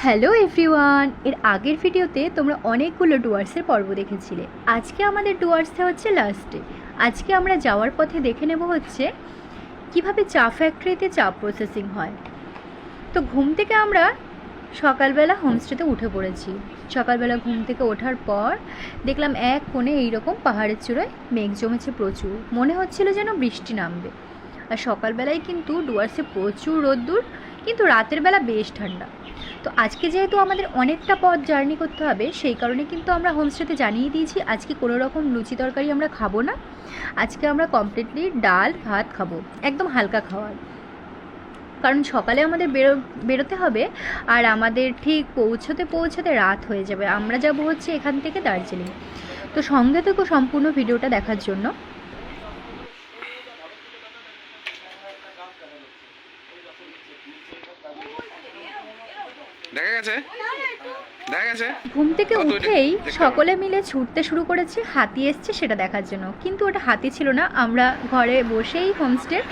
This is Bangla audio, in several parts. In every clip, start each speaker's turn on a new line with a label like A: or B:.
A: হ্যালো এভরিওয়ান, এর আগের ভিডিওতে তোমরা অনেকগুলো ডুয়ার্সের পর্ব দেখেছিলে। আজকে আমাদের ডুয়ার্সটা হচ্ছে লাস্টে। আজকে আমরা যাওয়ার পথে দেখে নেব হচ্ছে কিভাবে চা ফ্যাক্টরিতে চা প্রসেসিং হয়। তো ঘুম থেকে আমরা সকালবেলা হোমস্টেতে উঠে পড়েছি। সকালবেলা ঘুম থেকে ওঠার পর দেখলাম এক কোণে এইরকম পাহাড়ের চূড়ায় মেঘ জমেছে প্রচুর, মনে হচ্ছিল যেন বৃষ্টি নামবে। আর সকালবেলায় কিন্তু ডুয়ার্সে প্রচুর রোদ্দুর, কিন্তু রাতের বেলা বেশ ঠান্ডা। তো আজকে যেহেতু আমাদের অনেকটা পথ জার্নি করতে হবে, সেই কারণে কিন্তু আমরা হোমস্টেতে জানিয়ে দিয়েছি আজকে কোনো রকম লুচি তরকারি আমরা খাবো না। আজকে আমরা কমপ্লিটলি ডাল ভাত খাবো, একদম হালকা খাওয়ার। কারণ সকালে আমাদের বেরোতে হবে, আর আমাদের ঠিক পৌঁছতে রাত হয়ে যাবে। আমরা যাব হচ্ছে এখান থেকে দার্জিলিং। তো সঙ্গে থেকে সম্পূর্ণ ভিডিওটা দেখার জন্য। ঘুম থেকে উঠেই সকলে মিলে ছুটতে শুরু করেছে, হাতি এসছে সেটা দেখার জন্য। কিন্তু ওটা হাতি ছিল না, আমরা ঘরে বসেই হোমস্টের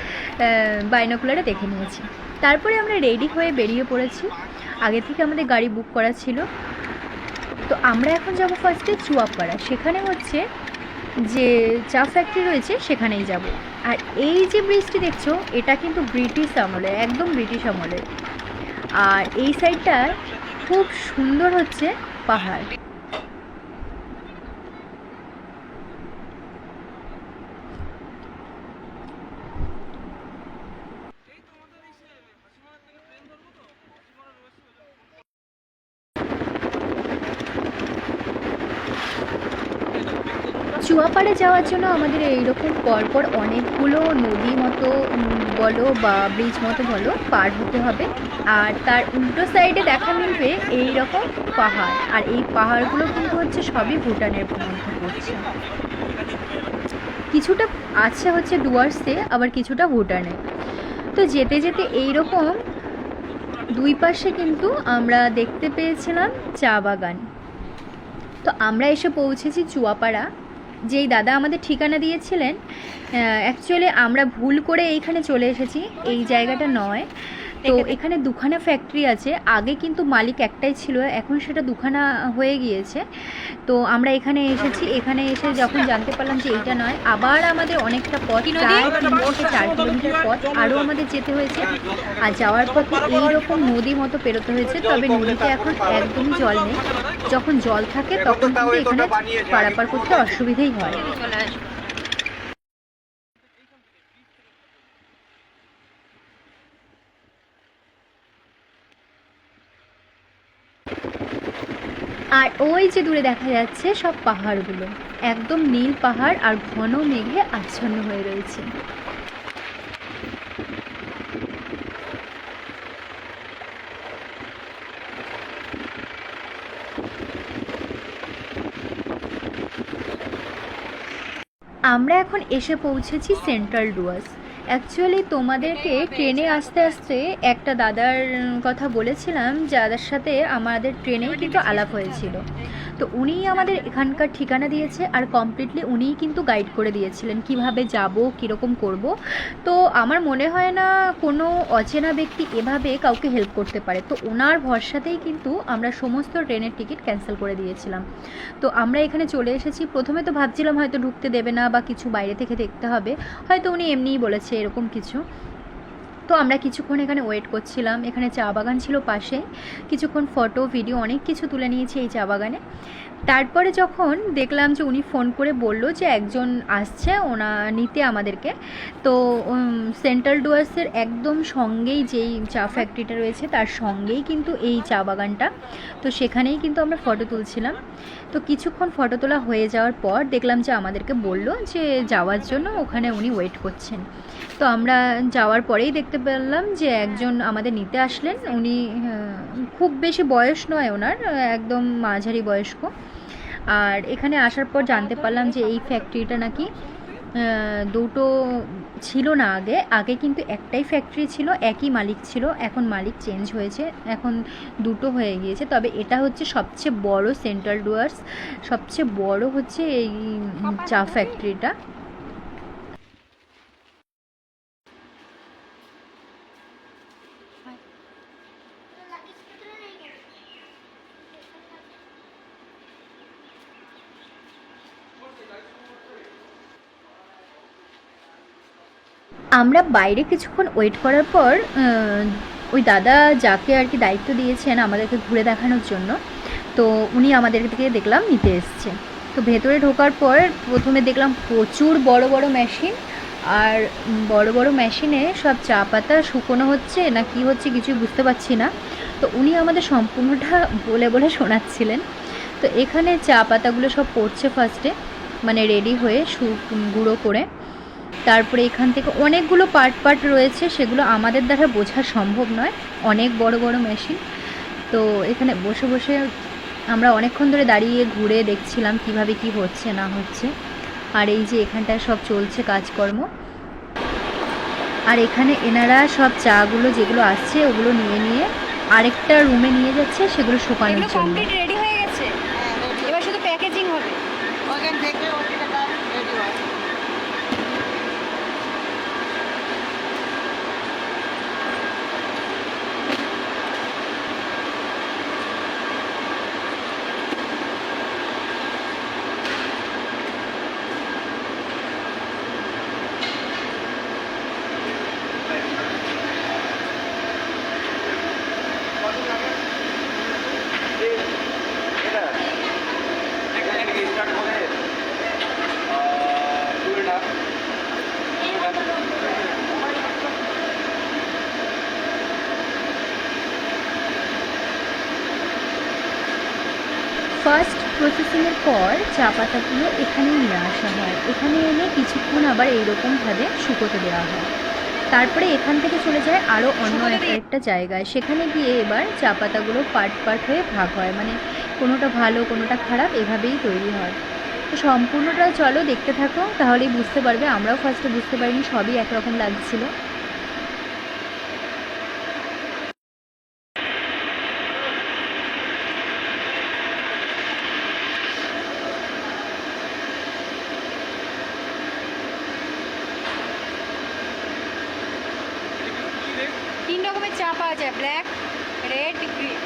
A: বাইনোকুলারে দেখে নিয়েছি। তারপরে আমরা রেডি হয়ে বেরিয়ে পড়েছি। আগে থেকে আমাদের গাড়ি বুক করা ছিল। তো আমরা এখন যাব ফার্স্টে চুয়াপাড়া, সেখানে হচ্ছে যে চা ফ্যাক্টরি রয়েছে সেখানেই যাব। আর এই যে ব্রিজটি দেখছো, এটা কিন্তু ব্রিটিশ আমলের, একদম ব্রিটিশ আমলের। আর এই সাইডটা খুব সুন্দর হচ্ছে পাহাড়। চুয়াপাড়ে যাওয়ার জন্য আমাদের এইরকম পরপর অনেকগুলো নদী মতো বলো বা ব্রিজ মতো বলো পার হতে হবে। আর তার উল্টো সাইডে দেখা মিলবে এই রকম পাহাড়। আর এই পাহাড়গুলো কিন্তু হচ্ছে সবই ভুটানের মধ্যে পড়ছে। কিছুটা আছে হচ্ছে ডুয়ার্সে, আবার কিছুটা ভুটানে। তো যেতে যেতে এইরকম দুই পাশে কিন্তু আমরা দেখতে পেয়েছিলাম চা বাগান। তো আমরা এসে পৌঁছেছি চুয়াপাড়া। যেই দাদা আমাদের ঠিকানা দিয়েছিলেন, অ্যাকচুয়ালি আমরা ভুল করে এইখানে চলে এসেছি, এই জায়গাটা নয়। তো এখানে দুখানা ফ্যাক্টরি আছে। আগে কিন্তু মালিক একটাই ছিল, এখন সেটা দুখানা হয়ে গিয়েছে। তো আমরা এখানে এসেছি। এখানে এসে যখন জানতে পারলাম যে এইটা নয়, আবার আমাদের অনেকটা পথ, প্রায় 3 থেকে 4 কিলোমিটার পথ আরও আমাদের যেতে হয়েছে। আর যাওয়ার পথে এইরকম নদী মতো পেরোতে হয়েছে। তবে নদীতে এখন একদমই জল নেই। যখন জল থাকে তখন কিন্তু এখানে পারাপার করতে অসুবিধাই হয়। আর ওই যে দূরে দেখা যাচ্ছে সব পাহাড়গুলো, একদম নীল পাহাড় আর ঘন মেঘে আচ্ছন্ন হয়ে রয়েছে। আমরা এখন এসে পৌঁছেছি সেন্ট্রাল ডুয়ার্স। অ্যাকচুয়ালি তোমাদেরকে ট্রেনে আসতে আসতে একটা দাদার কথা বলেছিলাম, যাদের সাথে আমাদের ট্রেনেই কিন্তু আলাপ হয়েছিল। তো উনিই আমাদের এখানকার ঠিকানা দিয়েছে, আর কমপ্লিটলি উনিই কিন্তু গাইড করে দিয়েছিলেন কিভাবে যাব, কীরকম করব। তো আমার মনে হয় না কোনো অচেনা ব্যক্তি এভাবে কাউকে হেল্প করতে পারে। তো ওনার ভরসাতেই কিন্তু আমরা সমস্ত ট্রেনের টিকিট ক্যান্সেল করে দিয়েছিলাম। তো আমরা এখানে চলে এসেছি। প্রথমে তো ভাবছিলাম হয়তো ঢুকতে দেবে না বা কিছু, বাইরে থেকে দেখতে হবে, হয়তো উনি এমনিই বলেছে এরকম কিছু। তো আমরা কিছুক্ষণ এখানে ওয়েট করছিলাম। এখানে চা বাগান ছিল পাশে, কিছুক্ষণ ফটো ভিডিও অনেক কিছু তুলে নিয়েছি এই চা বাগানে। তারপরে যখন দেখলাম যে উনি ফোন করে বললো যে একজন আসছে ওনা নিতে আমাদেরকে। তো সেন্ট্রাল ডুয়ার্সের একদম সঙ্গেই যেই চা ফ্যাক্টরিটা রয়েছে তার সঙ্গেই কিন্তু এই চা বাগানটা। তো সেখানেই কিন্তু আমরা ফটো তুলছিলাম। তো কিছুক্ষণ ফটো তোলা হয়ে যাওয়ার পর দেখলাম যে আমাদেরকে বললো যে যাওয়ার জন্য ওখানে উনি ওয়েট করছেন। তো আমরা যাওয়ার পরেই দেখতে পেলাম যে একজন আমাদের নিতে আসলেন। উনি খুব বেশি বয়স নয় ওনার, একদম মাঝারি বয়স্ক। আর এখানে আসার পর জানতে পারলাম যে এই ফ্যাক্টরিটা নাকি দুটো ছিল না, আগে কিন্তু একটাই ফ্যাক্টরি ছিল, একই মালিক ছিল। এখন মালিক চেঞ্জ হয়েছে, এখন দুটো হয়ে গিয়েছে। তবে এটা হচ্ছে সবচেয়ে বড়, সেন্ট্রাল ডুয়ার্স সবচেয়ে বড় হচ্ছে এই চা ফ্যাক্টরিটা। আমরা বাইরে কিছুক্ষণ ওয়েট করার পর ওই দাদা যাকে আর কি দায়িত্ব দিয়েছেন আমাদেরকে ঘুরে দেখানোর জন্য, তো উনি আমাদেরকে দেখলাম নিতে এসছে। তো ভেতরে ঢোকার পর প্রথমে দেখলাম প্রচুর বড় বড় মেশিন, আর বড় বড় মেশিনে সব চা পাতা শুকোনো হচ্ছে না কি হচ্ছে কিছুই বুঝতে পারছি না। তো উনি আমাদের সম্পূর্ণটা বলে বলে শোনাচ্ছিলেন। তো এখানে চা পাতাগুলো সব পড়ছে ফার্স্টে, মানে রেডি হয়ে গুঁড়ো করে। তারপরে এখান থেকে অনেকগুলো পার্ট পার্ট রয়েছে, সেগুলো আমাদের দ্বারা বোঝা সম্ভব নয়, অনেক বড় বড় মেশিন। তো এখানে বসে বসে আমরা অনেকক্ষণ ধরে দাঁড়িয়ে ঘুরে দেখছিলাম কিভাবে কি হচ্ছে না হচ্ছে। আর এই যে এখানটায় সব চলছে কাজকর্ম, আর এখানে এনারা সব চাগুলো যেগুলো আসছে ওগুলো নিয়ে নিয়ে আরেকটা রুমে নিয়ে যাচ্ছে, সেগুলো শুকানোর জন্য।
B: কমপ্লিট রেডি হয়ে গেছে, এবার শুধু প্যাকেজিং হবে।
C: ওখান থেকে ওটা রেডি হয়।
A: ফার্স্ট প্রসেসিংয়ের পর চা পাতাগুলো এখানেই নিয়ে আসা হয়, এখানে এনে কিছুক্ষণ আবার এইরকমভাবে শুকোতে দেওয়া হয়। তারপরে এখান থেকে চলে যায় আরও অন্য একটা জায়গায়, সেখানে গিয়ে এবার চা পাতাগুলো পার্ট পার্ট হয়ে ভাগ হয়, মানে কোনোটা ভালো কোনোটা খারাপ এভাবেই তৈরি হয়। তো সম্পূর্ণটা চলো দেখতে থাকো, তাহলেই বুঝতে পারবে। আমরাও ফার্স্টে বুঝতে পারিনি, সবই একরকম লাগছিলো।
B: 3 রকমের চা পাওয়া যায়, ব্ল্যাক, রেড, গ্রিন।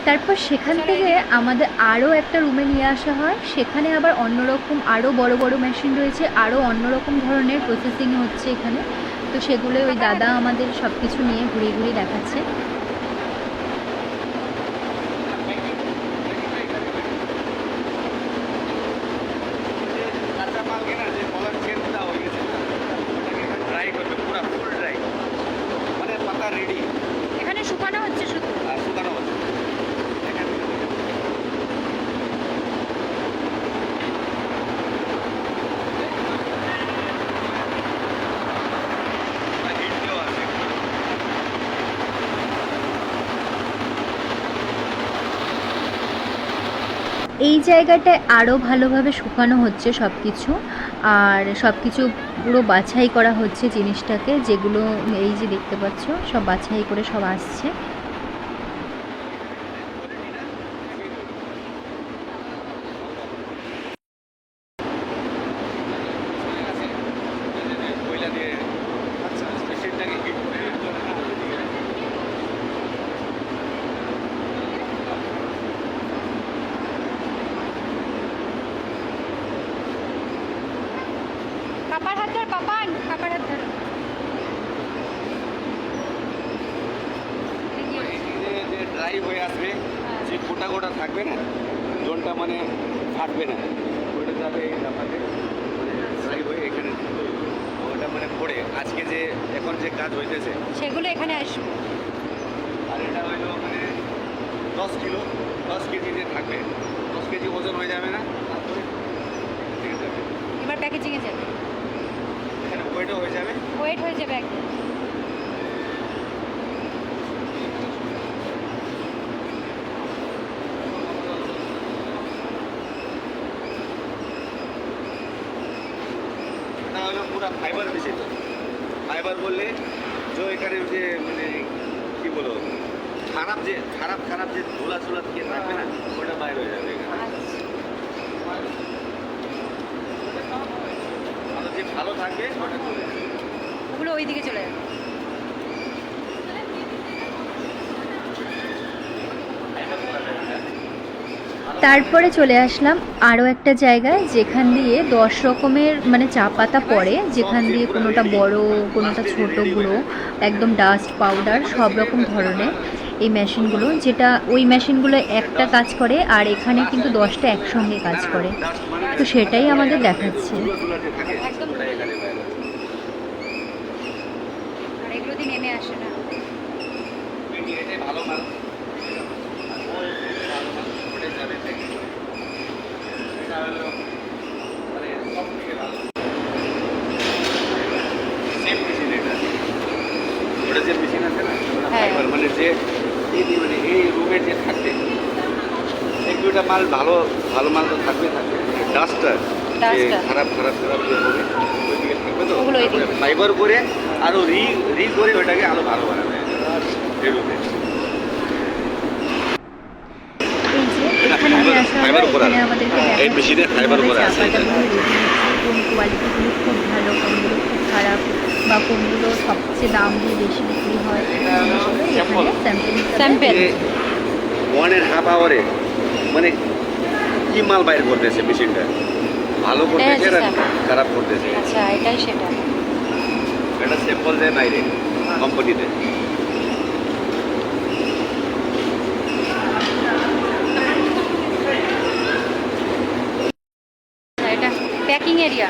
A: তারপর সেখান থেকে আমাদের আরও একটা রুমে নিয়ে আসা হয়, সেখানে আবার অন্যরকম আরও বড় বড় মেশিন রয়েছে, আরও অন্যরকম ধরনের প্রসেসিং হচ্ছে এখানে। তো সেগুলো ওই দাদা আমাদের সব কিছু নিয়ে ঘুরিয়ে ঘুরিয়ে দেখাচ্ছে।
B: এখানে শুকানো হচ্ছে শুধু।
A: এই জায়গাটায় আরও ভালোভাবে শুকানো হচ্ছে সব কিছু, আর সব কিছু পুরো বাছাই করা হচ্ছে জিনিসটাকে, যেগুলো এই যে দেখতে পাচ্ছ সব বাছাই করে সব আসছে।
B: কাপার হাত ধর, পাপান কাপার হাত ধর।
C: যে ড্রাই হয়ে আসবে, যে গোটা গোটা থাকবে না, জলটা মানে ফাটবে না, ওইটা যাবে এই নাপাতে মানে ড্রাই হয়ে এখানে ওটা মানে পড়ে আজকে যে এখন যে কাজ হইতেছে
B: সেগুলো এখানে আসবে।
C: আর এটা হইলো মানে 10 কিলো 10 কেজি যে থাকবে, 10 কেজি ওজন হয়ে যাবে না, তারপরে ঠিক আছে
B: এবার প্যাকেজিংয়ে যাবে,
C: এখানে ওয়েটও হয়ে যাবে।
B: ওয়েট হয়ে যাবে একদম।
C: এটা হলো পুরো ফাইবার মিশিত। ফাইবার বললে যে এখানে যে মানে কি বলো খারাপ যে ধুলা চুলা দিয়ে থাকবে না, ওটা বাইরে হয়ে যাবে এখানে। আর যে ভালো থাকবে ওটা চলে যাবে।
B: ওগুলো ওই দিকে চলে যাবে।
C: ফাইবার বলা যায় না।
A: তারপরে চলে আসলাম আরও একটা জায়গায়, যেখান দিয়ে 10 রকমের মানে চা পাতা পড়ে, যেখান দিয়ে কোনোটা বড়, কোনোটা ছোট গুঁড়ো, একদম ডাস্ট পাউডার সব রকম ধরনের এই মেশিনগুলো, যেটা ওই মেশিনগুলো একটা কাজ করে আর এখানে কিন্তু 10টা একসঙ্গে কাজ করে। তো সেটাই আমাদের দেখাচ্ছে।
B: একদম আর এগুলো দিয়ে নেমে আসে না।
C: ভালো মাল ভালো মাল ওটা যাবে এটা হলো মানে সব থেকে ভালো সেম মেশিন এটা। ওটা যে মেশিন আছে না
B: হ্যাঁ।
C: ফাইবার মানে যে মানে এই রুমে যে থাকবে এক দুটা মাল ভালো ভালো মাল তো থাকবে ডাস্টটা
B: Dustটা।
C: খারাপ খারাপ খারাপ যে হবে ওইদিকে থাকবে তো
B: ওগুলো ওইদিকে।
C: ফাইবার করে আরো রি করে ওটাকে আরো ভালো বানাবে এই রুমে।
A: এই যে এখানে নিয়ে আসা হলো,
C: ফাইবার করা।
A: এখানে আমাদেরকে
C: এই
A: দেখাচ্ছে
C: মেশিনে ফাইবার
A: কিভাবে
C: করা
A: চা
C: আছে এটা।
A: পাতাগুলো রেডি হচ্ছে, কোন কোয়ালিটিগুলো খুব ভালো, কোনগুলো খুব খারাপ, বা কোনগুলো সবচেয়ে দাম দিয়ে বেশি বিক্রি হয়, এই জিনিসগুলো এখানে স্যাম্পল
B: Sample।
C: 1.5 আওয়ারে মানে কি মাল বাইর করতেছে মেশিনটা, ভালো করতেছে না খারাপ করতেছে,
B: আচ্ছা এটাই সেটা।
C: এটা স্যাম্পল দেয় বাইরে কোম্পানিতে।
B: এটা প্যাকিং এরিয়া।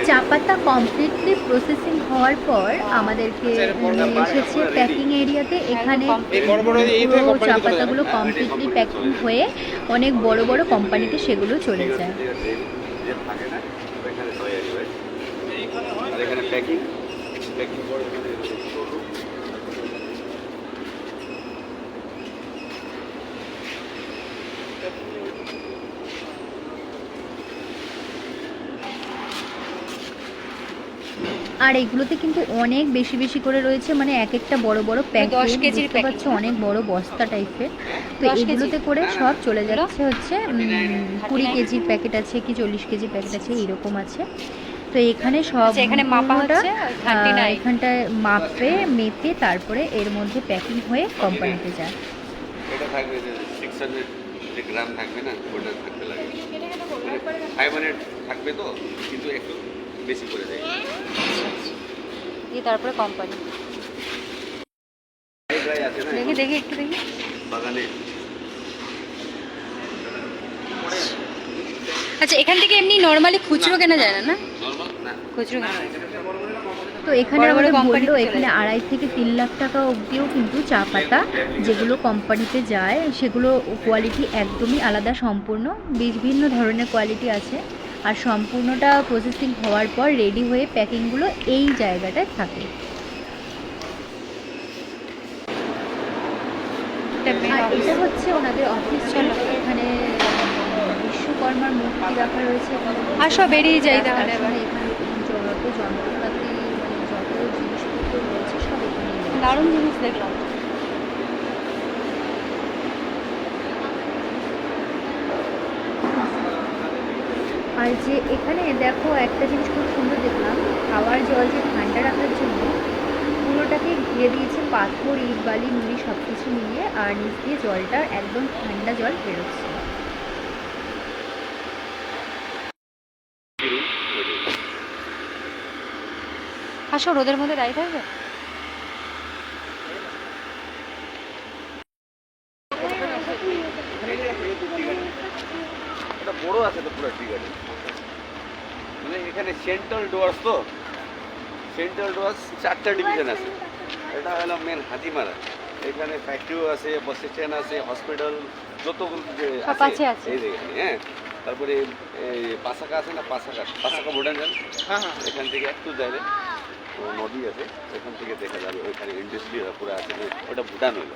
A: চা পাতা কমপ্লিটলি প্রসেসিং হওয়ার পর আমাদেরকে নিয়ে এসেছে প্যাকিং এরিয়াতে। এখানে পুরো চা পাতাগুলো কমপ্লিটলি প্যাকিং হয়ে অনেক বড় বড় কোম্পানিতে সেগুলো চলে যায়।
C: থাকে না ওইখানে তৈরি হয় আর এখানে প্যাকিং করে এখানে showroom।
A: আর এগুলোতে কিন্তু অনেক বেশি বেশি করে রয়েছে, মানে এক একটা বড় বড় প্যাকেট,
B: 10 কেজির
A: বুঝতে পারছো,
B: প্যাকেট।
A: অনেক বড় বস্তা টাইপের। তো
B: 10 কেজি?
A: এগুলোতে করে সব চলে যাচ্ছে হচ্ছে 20 কেজির প্যাকেট আছে কি 40 কেজির প্যাকেট আছে, এইরকম আছে। তো এখানে সব
B: আচ্ছা, এখানে মাপা
A: পুরোটা,
B: হচ্ছে 39।
A: এখানটায় মাপে মেপে তারপরে এর মধ্যে প্যাকিং হয়ে কোম্পানিতে যায়।
C: এটা থাকবে যে 600 যে গ্রাম থাকবে না ওটা থাকতে লাগে 500 থাকবে তো, কিন্তু একটু বেশি করে দেয়।
B: দিয়ে তারপরে কোম্পানি।
C: ড্রাই আছে না
B: দেখি দেখি একটু দেখি।
C: বাগানে।
B: আচ্ছা এখান থেকে এমনি নর্মালি খুচরো কেনা যায় না, না
C: নরমাল না
B: খুচরো কেনা যায়।
A: তো এখানে
B: বড় বড়
A: আমাদের
B: কোম্পানিতে
A: বললো
B: চলে
A: এখানে
B: যায়।
A: 2.5 থেকে 3 লাখ টাকা অবধিও কিন্তু চা পাতা যেগুলো কোম্পানিতে যায় সেগুলো কোয়ালিটি একদমই আলাদা, সম্পূর্ণ বিভিন্ন ধরনের কোয়ালিটি আছে। আর সম্পূর্ণটা প্রসেসিং হওয়ার পর রেডি হয়ে প্যাকিংগুলো এই জায়গাটায় থাকে। আর এটা হচ্ছে ওনাদের অফিস ছিল, এখানে বিশ্বকর্মার মূর্তি রাখা রয়েছে।
B: আসো বেরিয়ে যাই তাহলে এবার।
A: এখানে যত যন্ত্রপাতি মানে যত জিনিসপত্র রয়েছে সব এখানেই রয়েছে।
B: দারুণ জিনিস দেখলাম।
A: আর যে এখানে দেখো একটা জিনিস খুব সুন্দর দেখলাম, খাওয়ার জল যে ঠান্ডা রাখার জন্য পুরোটাকে ঘিরে দিয়েছে পাথর, ইট, বালি, নুড়ি সব কিছু মিলিয়ে, আর নিচ দিয়ে জলটা একদম ঠান্ডা জল বেরোচ্ছে।
B: আসো রোদের মধ্যে দাঁড়িয়ে থাকবে।
C: এটা বড় আছে তো পুরো ঠিক আছে, মানে এখানে সেন্ট্রাল ডুয়ার্স তো, সেন্ট্রাল ডুয়ার্স 4টা ডিভিশন আছে। এটা হলো মেন হাতিমারা, এখানে ফ্যাক্টরিও আছে, বাস স্ট্যান্ড আছে, হসপিটাল, যতগুলো যে
B: সব আছে, আছে।
C: এই দেখেন। হ্যাঁ, তারপরে এই পাসাকা আছে না, পাসাকা ভুটান যান, হ্যাঁ হ্যাঁ, এখান থেকে একটু যাইলে নদী আছে, এখান থেকে দেখা যাবে ওইখানে ইন্ডাস্ট্রি পুরো আছে, ওটা ভুটান হলো।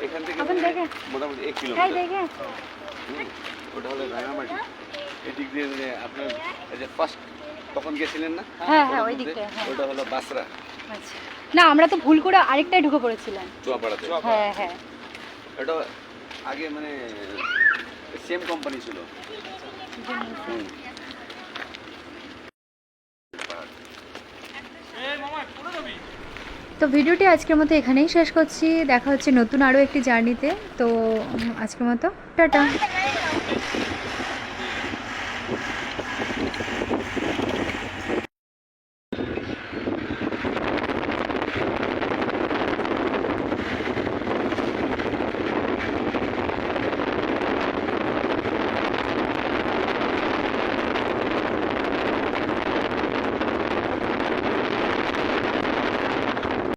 C: এখান থেকে
B: আপনি দেখে।
C: মোটামুটি 1
B: তাই
C: কিলোমিটার।
B: দেখে।
C: ওটা হলো রাঙামাটি, এদিক দিয়ে মানে আপনার এই যে ফার্স্ট তখন গেছিলেন না,
B: হ্যাঁ, হ্যাঁ, ওই দিকটায়, হ্যাঁ।
C: ওটা হলো বাসরা,
B: আচ্ছা না আমরা তো ভুল করে আরেকটাই ঢুকে পড়েছিলাম।
C: চুয়াপাড়াতে।
B: হ্যাঁ হ্যাঁ
C: এটা আগে মানে সেম কোম্পানি ছিল।
A: তো ভিডিওটি আজকের মতো এখানেই শেষ করছি, দেখা হচ্ছে নতুন আরও একটি জার্নিতে। তো আজকের মতো টাটা।